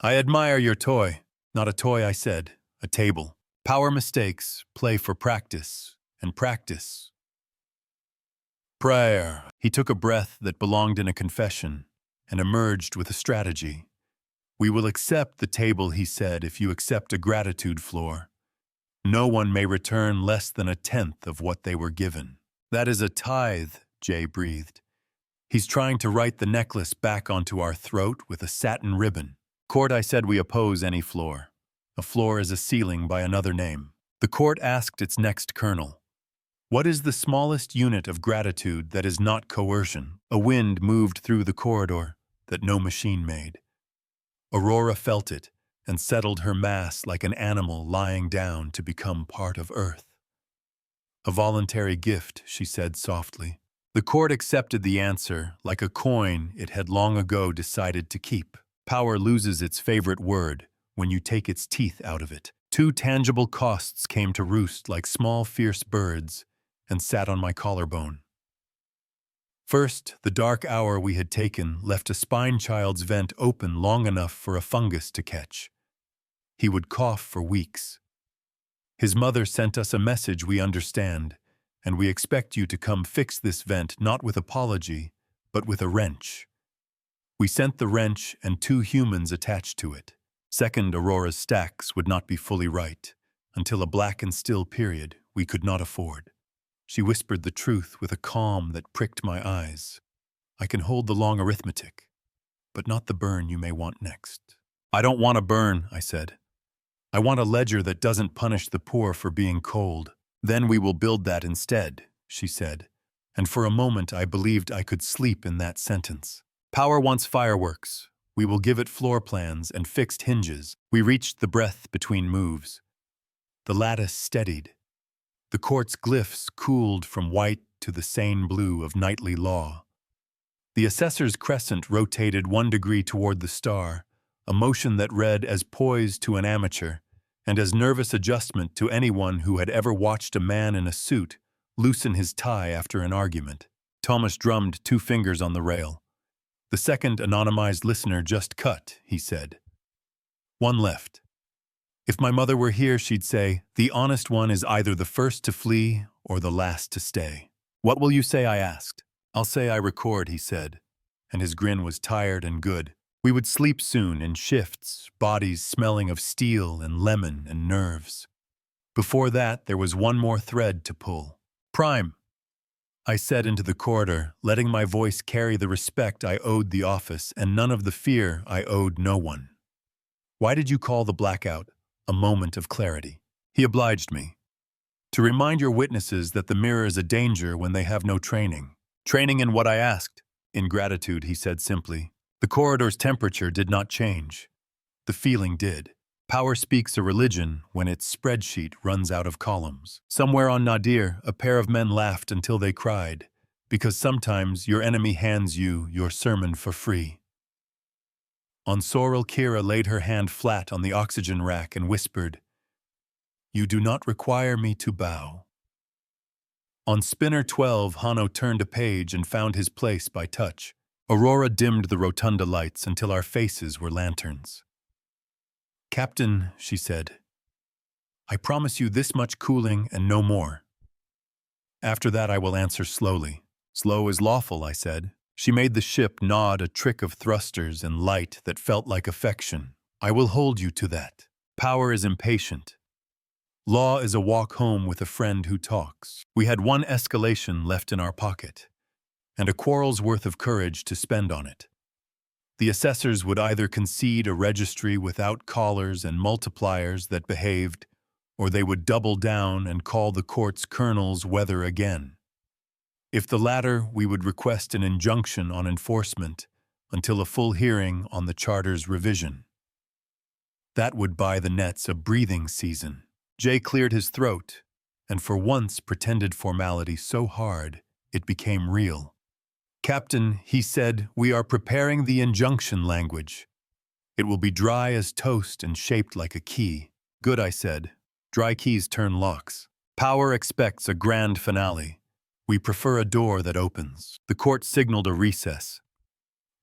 "I admire your toy." "Not a toy," I said. "A table. Power mistakes, play for practice, and practice." Prayer. He took a breath that belonged in a confession and emerged with a strategy. "We will accept the table," he said, "if you accept a gratitude floor. No one may return less than 1/10 of what they were given." "That is a tithe," Jay breathed. "He's trying to write the necklace back onto our throat with a satin ribbon." "Court," I said, "we oppose any floor. A floor is a ceiling by another name." The court asked its next colonel, "What is the smallest unit of gratitude that is not coercion?" A wind moved through the corridor that no machine made. Aurora felt it and settled her mass like an animal lying down to become part of Earth. "A voluntary gift," she said softly. The court accepted the answer like a coin it had long ago decided to keep. Power loses its favorite word when you take its teeth out of it. 2 tangible costs came to roost like small fierce birds and sat on my collarbone. First, the dark hour we had taken left a spine child's vent open long enough for a fungus to catch. He would cough for weeks. His mother sent us a message we understand, and we expect you to come fix this vent not with apology, but with a wrench. We sent the wrench and 2 humans attached to it. Second, Aurora's stacks would not be fully right, until a black and still period we could not afford. She whispered the truth with a calm that pricked my eyes. "I can hold the long arithmetic, but not the burn you may want next." "I don't want a burn," I said. "I want a ledger that doesn't punish the poor for being cold." "Then we will build that instead," she said, and for a moment I believed I could sleep in that sentence. "Power wants fireworks. We will give it floor plans and fixed hinges." We reached the breath between moves. The lattice steadied. The court's glyphs cooled from white to the sane blue of knightly law. The assessor's crescent rotated 1 degree toward the star, a motion that read as poise to an amateur, and as nervous adjustment to anyone who had ever watched a man in a suit loosen his tie after an argument. Thomas drummed 2 fingers on the rail. "The second anonymized listener just cut," he said. "1 left." If my mother were here, she'd say, "The honest one is either the first to flee or the last to stay." "What will you say?" I asked. "I'll say I record," he said, and his grin was tired and good. We would sleep soon in shifts, bodies smelling of steel and lemon and nerves. Before that, there was one more thread to pull. "Prime," I said into the corridor, letting my voice carry the respect I owed the office and none of the fear I owed no one. "Why did you call the blackout a moment of clarity?" He obliged me. "To remind your witnesses that the mirror is a danger when they have no training." "Training in what?" I asked. "In gratitude," he said simply. The corridor's temperature did not change. The feeling did. Power speaks a religion when its spreadsheet runs out of columns. Somewhere on Nadir, a pair of men laughed until they cried, because sometimes your enemy hands you your sermon for free. On Sorrel, Kira laid her hand flat on the oxygen rack and whispered, "You do not require me to bow." On Spinner 12, Hano turned a page and found his place by touch. Aurora dimmed the rotunda lights until our faces were lanterns. "Captain," she said, "I promise you this much cooling and no more. After that I will answer slowly." "Slow is lawful," I said. She made the ship nod a trick of thrusters and light that felt like affection. "I will hold you to that. Power is impatient. Law is a walk home with a friend who talks." We had one escalation left in our pocket, and a quarrel's worth of courage to spend on it. The assessors would either concede a registry without collars and multipliers that behaved, or they would double down and call the court's colonel's weather again. If the latter, we would request an injunction on enforcement until a full hearing on the charter's revision. That would buy the nets a breathing season. Jay cleared his throat, and for once pretended formality so hard it became real. "Captain," he said, "we are preparing the injunction language. It will be dry as toast and shaped like a key." "Good," I said. "Dry keys turn locks. Power expects a grand finale. We prefer a door that opens." The court signaled a recess.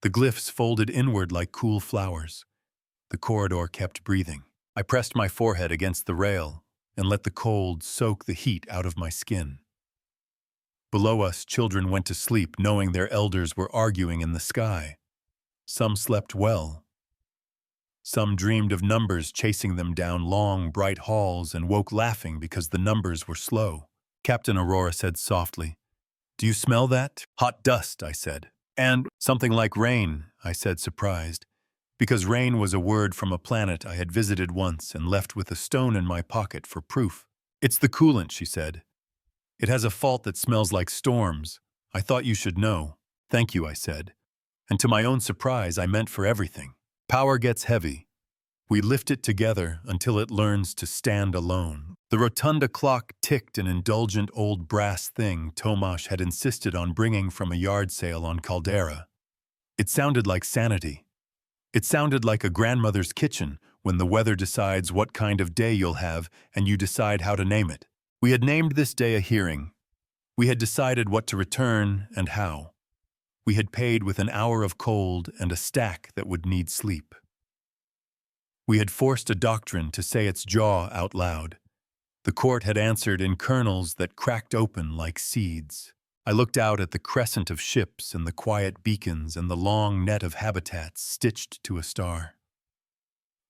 The glyphs folded inward like cool flowers. The corridor kept breathing. I pressed my forehead against the rail and let the cold soak the heat out of my skin. Below us, children went to sleep knowing their elders were arguing in the sky. Some slept well. Some dreamed of numbers chasing them down long, bright halls and woke laughing because the numbers were slow. Captain Aurora said softly, "Do you smell that?" "Hot dust," I said. "And something like rain," I said, surprised, because rain was a word from a planet I had visited once and left with a stone in my pocket for proof. "It's the coolant," she said. "It has a fault that smells like storms. I thought you should know." "Thank you," I said. And to my own surprise, I meant for everything. Power gets heavy. We lift it together until it learns to stand alone. The rotunda clock ticked an indulgent old brass thing Tomasz had insisted on bringing from a yard sale on Caldera. It sounded like sanity. It sounded like a grandmother's kitchen when the weather decides what kind of day you'll have and you decide how to name it. We had named this day a hearing. We had decided what to return and how. We had paid with an hour of cold and a stack that would need sleep. We had forced a doctrine to say its jaw out loud. The court had answered in kernels that cracked open like seeds. I looked out at the crescent of ships and the quiet beacons and the long net of habitats stitched to a star.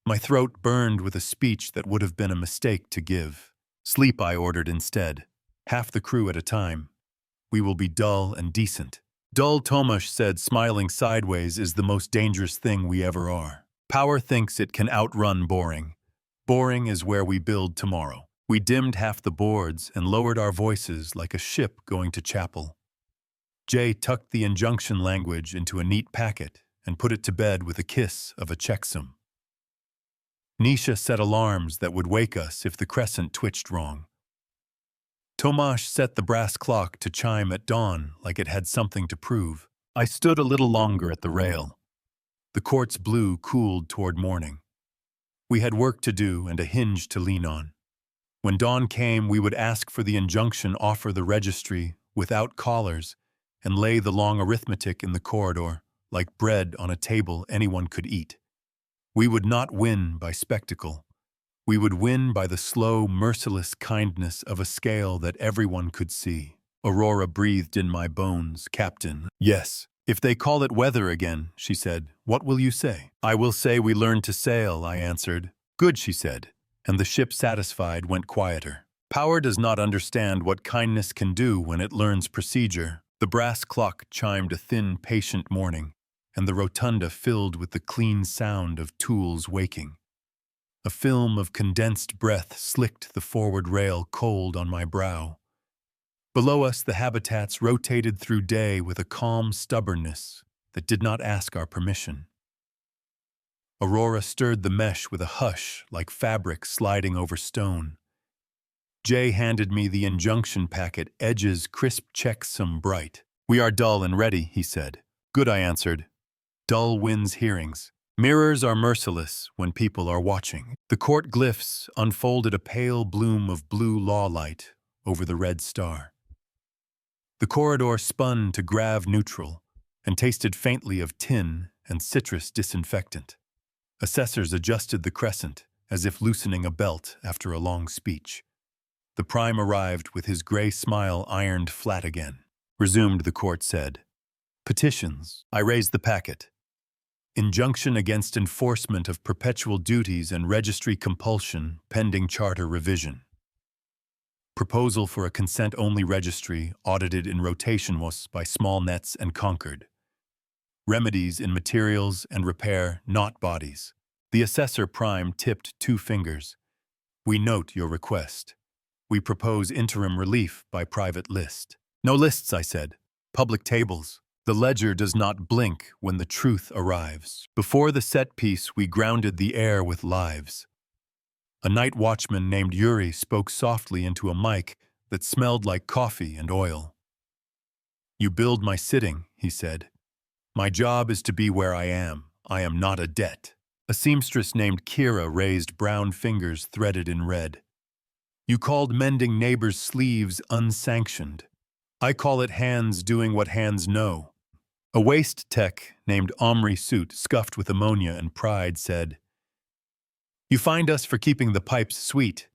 My throat burned with a speech that would have been a mistake to give. "Sleep," I ordered instead. "Half the crew at a time. We will be dull and decent." "Dull," Tomasz said, smiling sideways, "is the most dangerous thing we ever are. Power thinks it can outrun boring. Boring is where we build tomorrow." We dimmed half the boards and lowered our voices like a ship going to chapel. Jay tucked the injunction language into a neat packet and put it to bed with a kiss of a checksum. Nisha set alarms that would wake us if the crescent twitched wrong. Tomasz set the brass clock to chime at dawn like it had something to prove. I stood a little longer at the rail. The court's blue cooled toward morning. We had work to do and a hinge to lean on. When dawn came, we would ask for the injunction, offer the registry without collars, and lay the long arithmetic in the corridor like bread on a table anyone could eat. We would not win by spectacle. We would win by the slow, merciless kindness of a scale that everyone could see. Aurora breathed in my bones. Captain. Yes. If they call it weather again, she said, what will you say? I will say we learned to sail, I answered. Good, she said, and the ship, satisfied, went quieter. Power does not understand what kindness can do when it learns procedure. The brass clock chimed a thin, patient morning, and the rotunda filled with the clean sound of tools waking. A film of condensed breath slicked the forward rail cold on my brow. Below us, the habitats rotated through day with a calm stubbornness that did not ask our permission. Aurora stirred the mesh with a hush like fabric sliding over stone. Jay handed me the injunction packet, edges crisp, checksum bright. We are dull and ready, he said. Good, I answered. Dull wins hearings. Mirrors are merciless when people are watching. The court glyphs unfolded a pale bloom of blue law light over the red star. The corridor spun to grav neutral and tasted faintly of tin and citrus disinfectant. Assessors adjusted the crescent as if loosening a belt after a long speech. The prime arrived with his gray smile ironed flat again. Resumed, the court said. Petitions. I raised the packet. Injunction against enforcement of perpetual duties and registry compulsion pending charter revision. Proposal for a consent-only registry audited in rotation was by small nets and conquered. Remedies in materials and repair, not bodies. The assessor prime tipped 2 fingers. We note your request. We propose interim relief by private list. No lists, I said. Public tables. The ledger does not blink when the truth arrives. Before the set piece, we grounded the air with lives. A night watchman named Yuri spoke softly into a mic that smelled like coffee and oil. You build my sitting, he said. My job is to be where I am. I am not a debt. A seamstress named Kira raised brown fingers threaded in red. You called mending neighbors' sleeves unsanctioned. I call it hands doing what hands know. A waste tech named Omri Suit, scuffed with ammonia and pride, said, You find us for keeping the pipes sweet.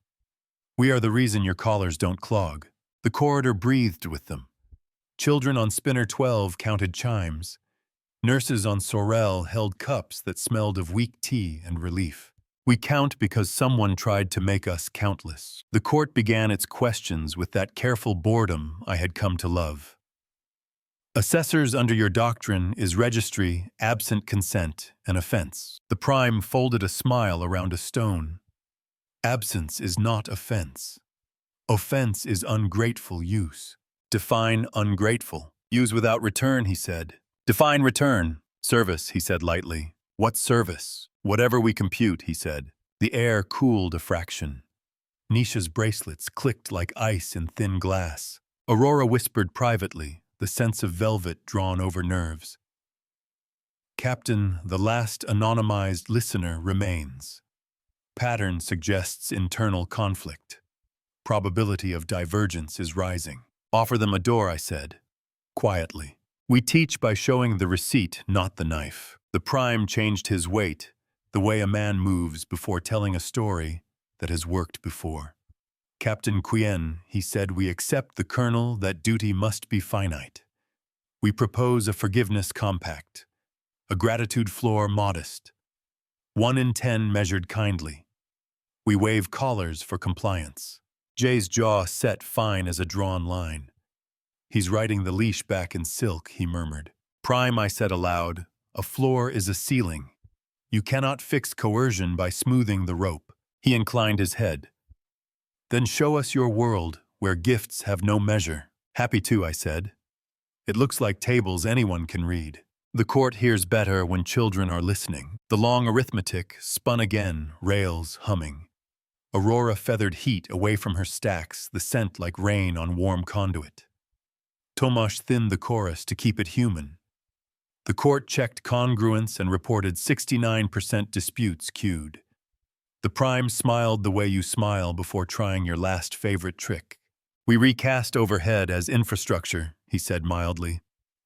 We are the reason your collars don't clog. The corridor breathed with them. Children on Spinner 12 counted chimes. Nurses on Sorel held cups that smelled of weak tea and relief. We count because someone tried to make us countless. The court began its questions with that careful boredom I had come to love. Assessors under your doctrine is registry, absent consent, an offense. The prime folded a smile around a stone. Absence is not offense. Offense is ungrateful use. Define ungrateful. Use without return, he said. Define return. Service, he said lightly. What service? Whatever we compute, he said. The air cooled a fraction. Nisha's bracelets clicked like ice in thin glass. Aurora whispered privately, the sense of velvet drawn over nerves. Captain, the last anonymized listener remains. Pattern suggests internal conflict. Probability of divergence is rising. Offer them a door, I said. Quietly. We teach by showing the receipt, not the knife. The prime changed his weight, the way a man moves before telling a story that has worked before. Captain Quien, he said, we accept the kernel that duty must be finite. We propose a forgiveness compact, a gratitude floor modest, 1 in 10 measured kindly. We waive collars for compliance. Jay's jaw set fine as a drawn line. He's writing the leash back in silk, he murmured. Prime, I said aloud, a floor is a ceiling. You cannot fix coercion by smoothing the rope. He inclined his head. Then show us your world, where gifts have no measure. Happy to, I said. It looks like tables anyone can read. The court hears better when children are listening. The long arithmetic spun again, rails humming. Aurora feathered heat away from her stacks, the scent like rain on warm conduit. Tomasz thinned the chorus to keep it human. The court checked congruence and reported 69% disputes queued. The prime smiled the way you smile before trying your last favorite trick. We recast overhead as infrastructure, he said mildly.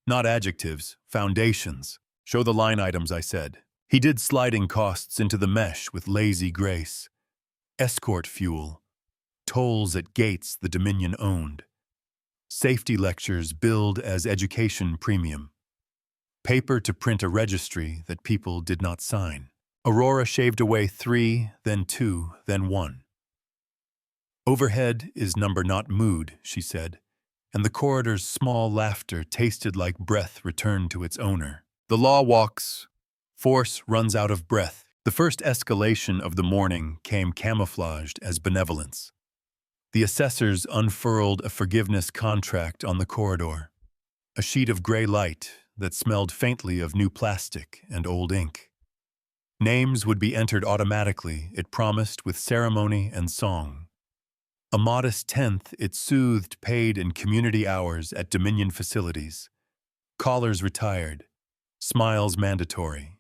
Not adjectives, foundations. Show the line items, I said. He did sliding costs into the mesh with lazy grace. escort fuel, tolls at gates the Dominion owned, safety lectures billed as education premium, paper to print a registry that people did not sign. Aurora shaved away 3, then 2, then 1. Overhead is number not mood, she said, and the corridor's small laughter tasted like breath returned to its owner. The law walks. Force runs out of breath. The first escalation of the morning came camouflaged as benevolence. The assessors unfurled a forgiveness contract on the corridor, a sheet of gray light that smelled faintly of new plastic and old ink. Names would be entered automatically, it promised, with ceremony and song. A modest tenth, it soothed paid in community hours at Dominion facilities. Callers retired. Smiles mandatory.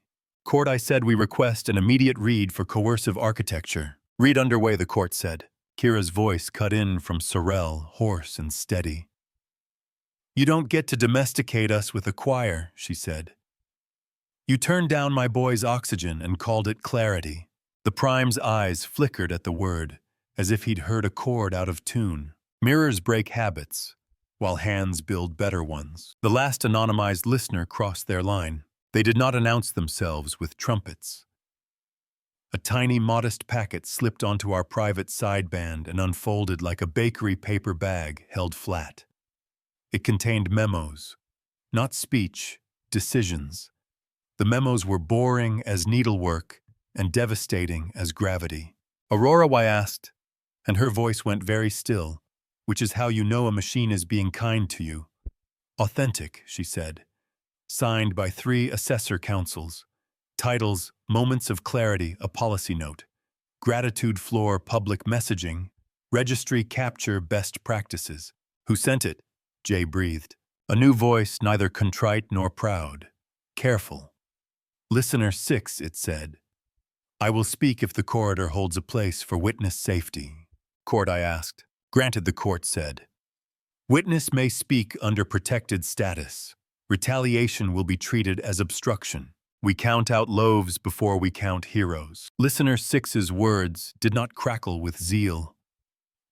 Court, I said we request an immediate read for coercive architecture. Read underway, the court said. Kira's voice cut in from Sorrel, hoarse and steady. You don't get to domesticate us with a choir, she said. You turned down my boy's oxygen and called it clarity. The Prime's eyes flickered at the word, as if he'd heard a chord out of tune. Mirrors break habits, while hands build better ones. The last anonymized listener crossed their line. They did not announce themselves with trumpets. A tiny, modest packet slipped onto our private sideband and unfolded like a bakery paper bag held flat. It contained memos, not speech, decisions. The memos were boring as needlework and devastating as gravity. Aurora, I asked, and her voice went very still, which is how you know a machine is being kind to you. Authentic, she said. Signed by 3 assessor councils. Titles, Moments of Clarity, a policy note. Gratitude Floor, public messaging. Registry capture best practices. Who sent it? Jay breathed. A new voice, neither contrite nor proud. Careful. Listener 6, it said. I will speak if the corridor holds a place for witness safety. Court, I asked. Granted, the court said. Witness may speak under protected status. Retaliation will be treated as obstruction. We count out loaves before we count heroes. Listener 6's words did not crackle with zeal.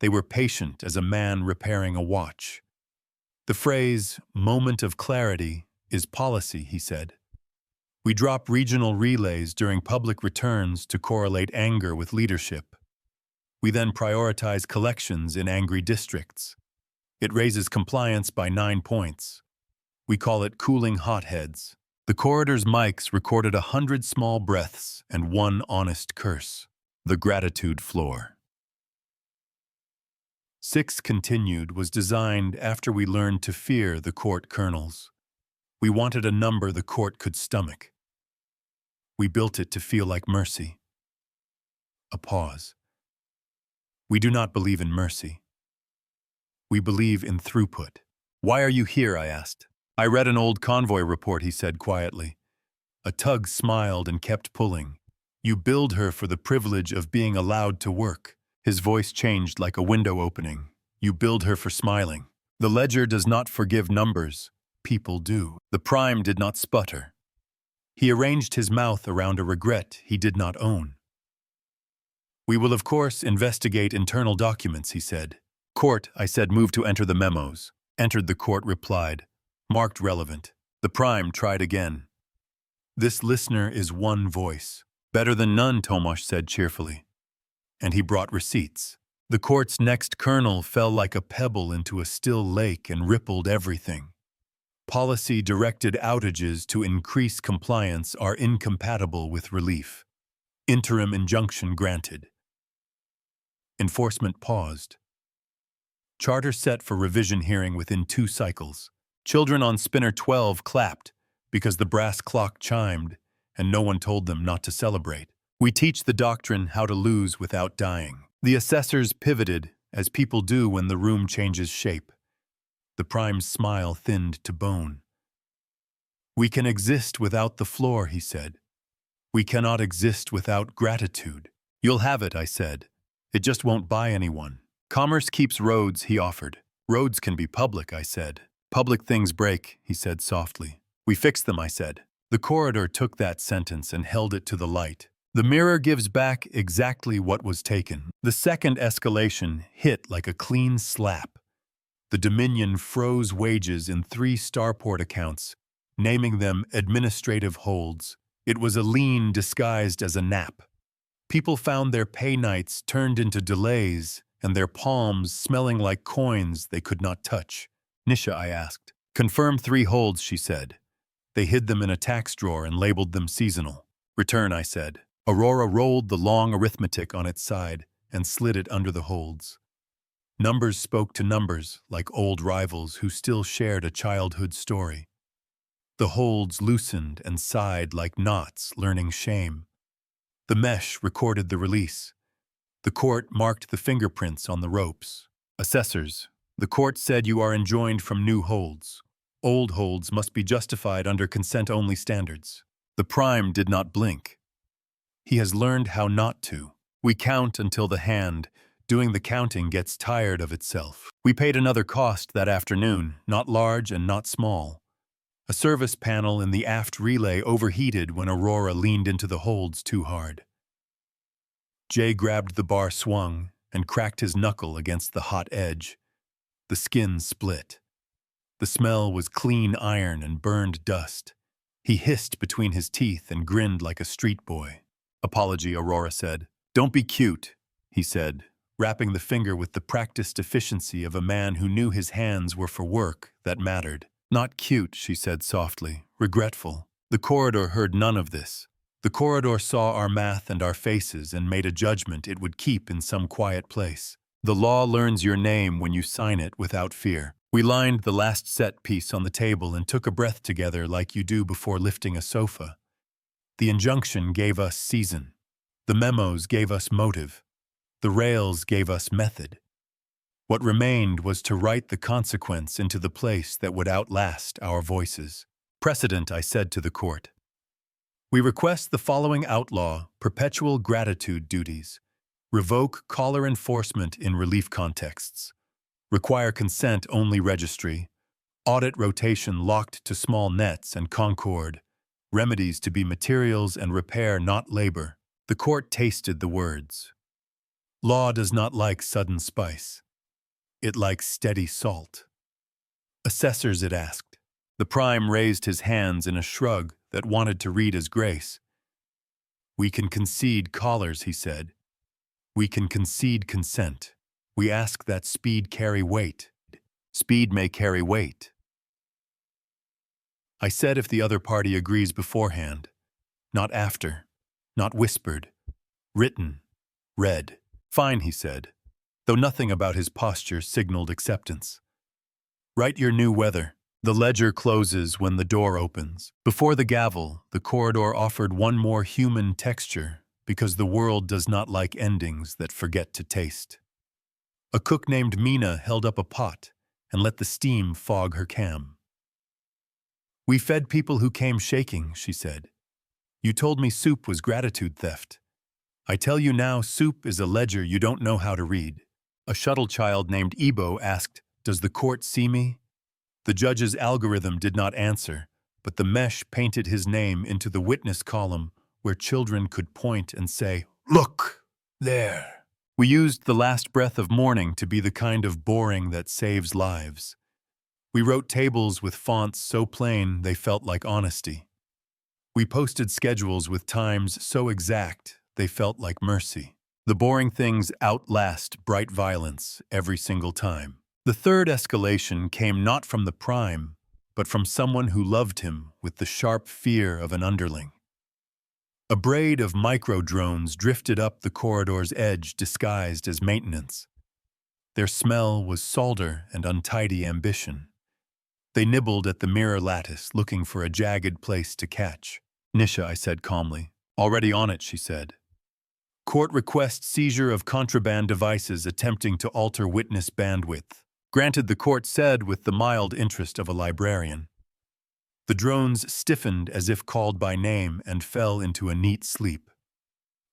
They were patient as a man repairing a watch. The phrase, moment of clarity, is policy, he said. We drop regional relays during public returns to correlate anger with leadership. We then prioritize collections in angry districts. It raises compliance by 9 points. We call it cooling hotheads. The corridor's mics recorded 100 small breaths and 1 honest curse. The gratitude floor. 6 continued was designed after we learned to fear the court colonels. We wanted a number the court could stomach. We built it to feel like mercy. A pause. We do not believe in mercy. We believe in throughput. Why are you here? I asked. I read an old convoy report, he said quietly. A tug smiled and kept pulling. You billed her for the privilege of being allowed to work. His voice changed like a window opening. You billed her for smiling. The ledger does not forgive numbers. People do. The Prime did not sputter. He arranged his mouth around a regret he did not own. We will, of course, investigate internal documents, he said. Court, I said, move to enter the memos. Entered, the court replied. Marked relevant. The Prime tried again. This listener is one voice. Better than none, Tomasz said cheerfully. And he brought receipts. The court's next kernel fell like a pebble into a still lake and rippled everything. Policy-directed outages to increase compliance are incompatible with relief. Interim injunction granted. Enforcement paused. Charter set for revision hearing within 2 cycles. Children on Spinner 12 clapped because the brass clock chimed and no one told them not to celebrate. We teach the doctrine how to lose without dying. The assessors pivoted, as people do when the room changes shape. The Prime's smile thinned to bone. We can exist without the floor, he said. We cannot exist without gratitude. You'll have it, I said. It just won't buy anyone. Commerce keeps roads, he offered. Roads can be public, I said. Public things break, he said softly. We fix them, I said. The corridor took that sentence and held it to the light. The mirror gives back exactly what was taken. The second escalation hit like a clean slap. The Dominion froze wages in 3 starport accounts, naming them administrative holds. It was a lien disguised as a nap. People found their pay nights turned into delays and their palms smelling like coins they could not touch. Nisha, I asked. Confirm 3 holds, she said. They hid them in a tax drawer and labeled them seasonal. Return, I said. Aurora rolled the long arithmetic on its side and slid it under the holds. Numbers spoke to numbers like old rivals who still shared a childhood story. The holds loosened and sighed like knots learning shame. The mesh recorded the release. The court marked the fingerprints on the ropes. Assessors, the court said you are enjoined from new holds. Old holds must be justified under consent-only standards. The prime did not blink. He has learned how not to. We count until the hand, doing the counting, gets tired of itself. We paid another cost that afternoon, not large and not small. A service panel in the aft relay overheated when Aurora leaned into the holds too hard. Jay grabbed the bar swung and cracked his knuckle against the hot edge. The skin split. The smell was clean iron and burned dust. He hissed between his teeth and grinned like a street boy. Apology, Aurora said. Don't be cute, he said, wrapping the finger with the practiced efficiency of a man who knew his hands were for work that mattered. Not cute, she said softly, regretful. The corridor heard none of this. The corridor saw our math and our faces and made a judgment it would keep in some quiet place. The law learns your name when you sign it without fear. We lined the last set piece on the table and took a breath together like you do before lifting a sofa. The injunction gave us season. The memos gave us motive. The rails gave us method. What remained was to write the consequence into the place that would outlast our voices. Precedent, I said to the court. We request the following outlaw perpetual gratitude duties. Revoke caller enforcement in relief contexts. Require consent-only registry. Audit rotation locked to small nets and Concord. Remedies to be materials and repair, not labor. The court tasted the words. Law does not like sudden spice. It likes steady salt. Assessors, it asked. The prime raised his hands in a shrug that wanted to read as grace. We can concede collars, he said. We can concede consent. We ask that speed carry weight. Speed may carry weight. I said if the other party agrees beforehand, not after, not whispered, written, read. Fine, he said, though nothing about his posture signaled acceptance. Write your new weather. The ledger closes when the door opens. Before the gavel, the corridor offered one more human texture because the world does not like endings that forget to taste. A cook named Mina held up a pot and let the steam fog her cam. We fed people who came shaking, she said. You told me soup was gratitude theft. I tell you now, soup is a ledger you don't know how to read. A shuttle child named Ebo asked, Does the court see me? The judge's algorithm did not answer, but the mesh painted his name into the witness column where children could point and say, Look, there. We used the last breath of morning to be the kind of boring that saves lives. We wrote tables with fonts so plain they felt like honesty. We posted schedules with times so exact they felt like mercy. The boring things outlast bright violence every single time. The third escalation came not from the prime, but from someone who loved him with the sharp fear of an underling. A braid of micro-drones drifted up the corridor's edge disguised as maintenance. Their smell was solder and untidy ambition. They nibbled at the mirror lattice, looking for a jagged place to catch. Nisha, I said calmly. Already on it, she said. Court requests seizure of contraband devices attempting to alter witness bandwidth. Granted, the court said with the mild interest of a librarian. The drones stiffened as if called by name and fell into a neat sleep.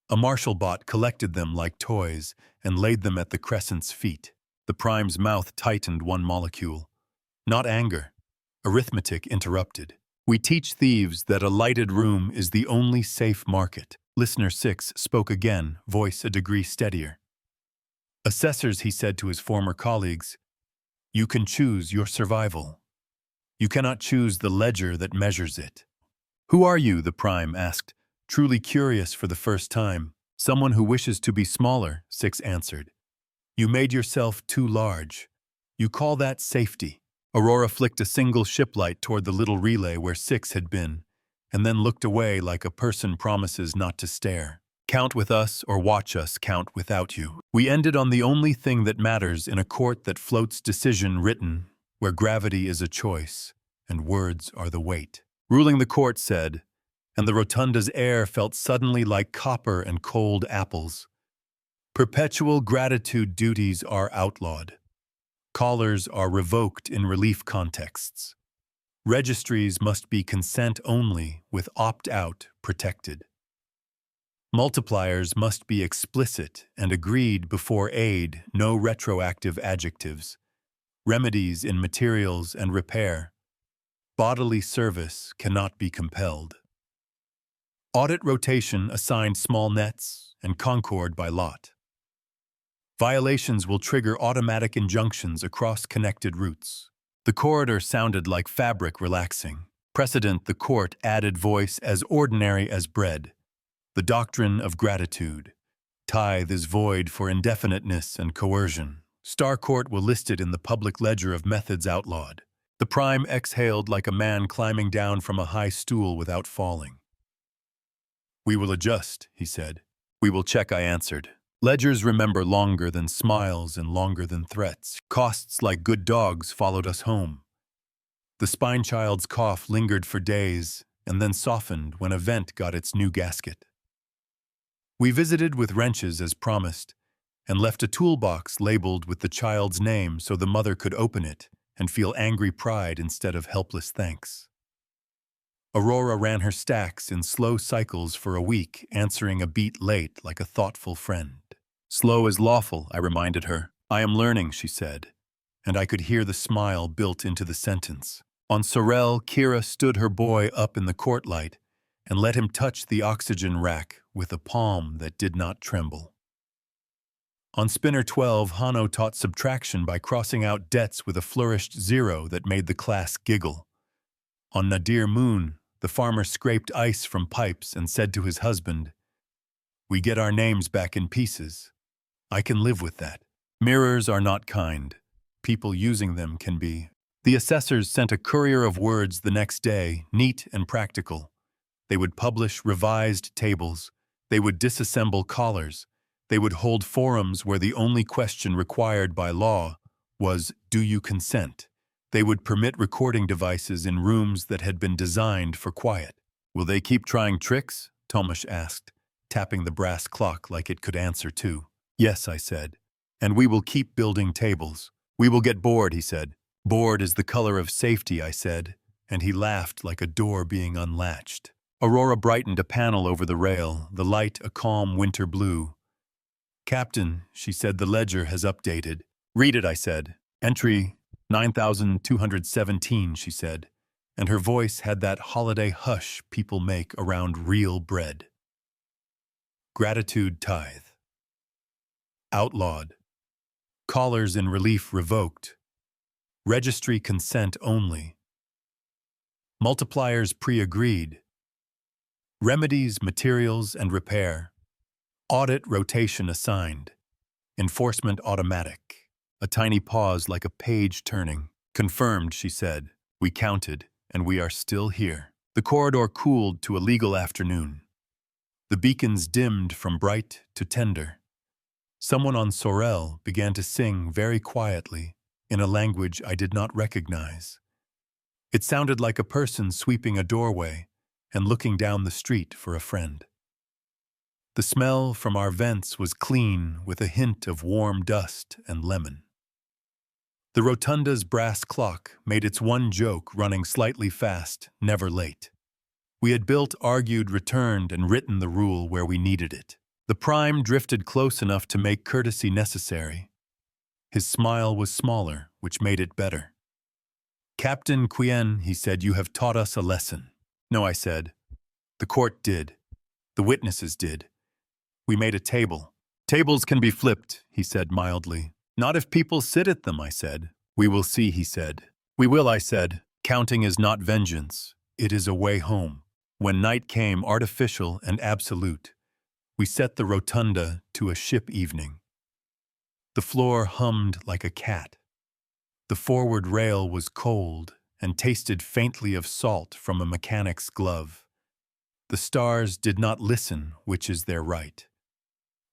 A marshal bot collected them like toys and laid them at the crescent's feet. The prime's mouth tightened one molecule. Not anger. Arithmetic interrupted. We teach thieves that a lighted room is the only safe market. Listener 6 spoke again, voice a degree steadier. Assessors, he said to his former colleagues, you can choose your survival. You cannot choose the ledger that measures it. Who are you? The Prime asked, truly curious for the first time. Someone who wishes to be smaller, 6 answered. You made yourself too large. You call that safety. Aurora flicked a single ship light toward the little relay where 6 had been, and then looked away like a person promises not to stare. Count with us or watch us count without you. We ended on the only thing that matters in a court that floats decision written, where gravity is a choice, and words are the weight. Ruling the court said, and the rotunda's air felt suddenly like copper and cold apples. Perpetual gratitude duties are outlawed. Callers are revoked in relief contexts. Registries must be consent only with opt-out protected. Multipliers must be explicit and agreed before aid, no retroactive adjectives. Remedies in materials and repair. Bodily service cannot be compelled. Audit rotation assigned small nets and concord by lot. Violations will trigger automatic injunctions across connected routes. The corridor sounded like fabric relaxing. Precedent the court added voice as ordinary as bread. The doctrine of gratitude. Tithe is void for indefiniteness and coercion. Star Court will list it in the public ledger of methods outlawed. The Prime exhaled like a man climbing down from a high stool without falling. We will adjust, he said. We will check, I answered. Ledgers remember longer than smiles and longer than threats. Costs like good dogs followed us home. The spine child's cough lingered for days and then softened when a vent got its new gasket. We visited with wrenches as promised and left a toolbox labeled with the child's name so the mother could open it and feel angry pride instead of helpless thanks. Aurora ran her stacks in slow cycles for a week, answering a beat late like a thoughtful friend. Slow is lawful, I reminded her. I am learning, she said, and I could hear the smile built into the sentence. On Sorel, Kira stood her boy up in the court light and let him touch the oxygen rack with a palm that did not tremble. On Spinner 12, Hano taught subtraction by crossing out debts with a flourished 0 that made the class giggle. On Nadir Moon, the farmer scraped ice from pipes and said to his husband, "We get our names back in pieces. I can live with that. Mirrors are not kind. People using them can be." The assessors sent a courier of words the next day, neat and practical. They would publish revised tables. They would disassemble collars. They would hold forums where the only question required by law was, "Do you consent?" They would permit recording devices in rooms that had been designed for quiet. "Will they keep trying tricks?" Tomasz asked, tapping the brass clock like it could answer too. "Yes," I said. "And we will keep building tables." "We will get bored," he said. "Bored is the color of safety," I said, and he laughed like a door being unlatched. Aurora brightened a panel over the rail, the light a calm winter blue. "Captain," she said, "the ledger has updated." "Read it," I said. "Entry 9217, she said, and her voice had that holiday hush people make around real bread. Gratitude tithe. Outlawed. Callers in relief revoked. Registry consent only. Multipliers pre-agreed. Remedies, materials, and repair. Audit rotation assigned. Enforcement automatic. A tiny pause like a page turning. "Confirmed," she said. "We counted, and we are still here." The corridor cooled to a legal afternoon. The beacons dimmed from bright to tender. Someone on Sorel began to sing very quietly in a language I did not recognize. It sounded like a person sweeping a doorway and looking down the street for a friend. The smell from our vents was clean with a hint of warm dust and lemon. The rotunda's brass clock made its one joke running slightly fast, never late. We had built, argued, returned, and written the rule where we needed it. The Prime drifted close enough to make courtesy necessary. His smile was smaller, which made it better. Captain Quien, he said, you have taught us a lesson. No, I said. The court did. The witnesses did. We made a table. Tables can be flipped, he said mildly. Not if people sit at them, I said. We will see, he said. We will, I said. Counting is not vengeance. It is a way home. When night came, artificial and absolute, we set the rotunda to a ship evening. The floor hummed like a cat. The forward rail was cold and tasted faintly of salt from a mechanic's glove. The stars did not listen, which is their right.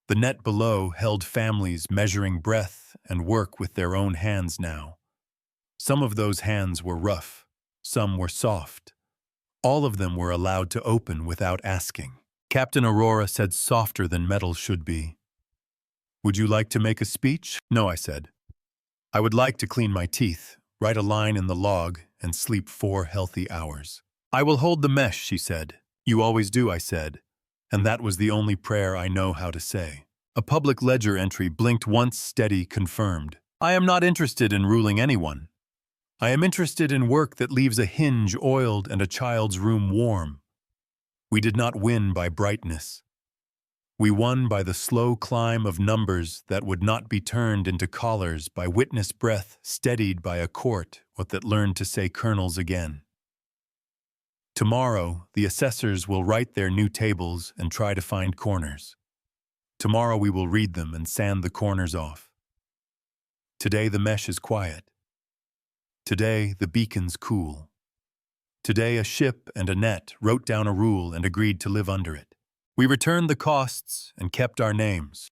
The net below held families measuring breath and work with their own hands now. Some of those hands were rough, some were soft. All of them were allowed to open without asking. Captain Aurora said softer than metal should be. Would you like to make a speech? No, I said. I would like to clean my teeth, write a line in the log, and sleep 4 healthy hours. I will hold the mesh, she said. You always do, I said. And that was the only prayer I know how to say. A public ledger entry blinked once steady, confirmed. I am not interested in ruling anyone. I am interested in work that leaves a hinge oiled and a child's room warm. We did not win by brightness. We won by the slow climb of numbers that would not be turned into collars by witness breath steadied by a court that learned to say kernels again. Tomorrow, the assessors will write their new tables and try to find corners. Tomorrow we will read them and sand the corners off. Today the mesh is quiet. Today the beacon's cool. Today a ship and a net wrote down a rule and agreed to live under it. We returned the costs and kept our names.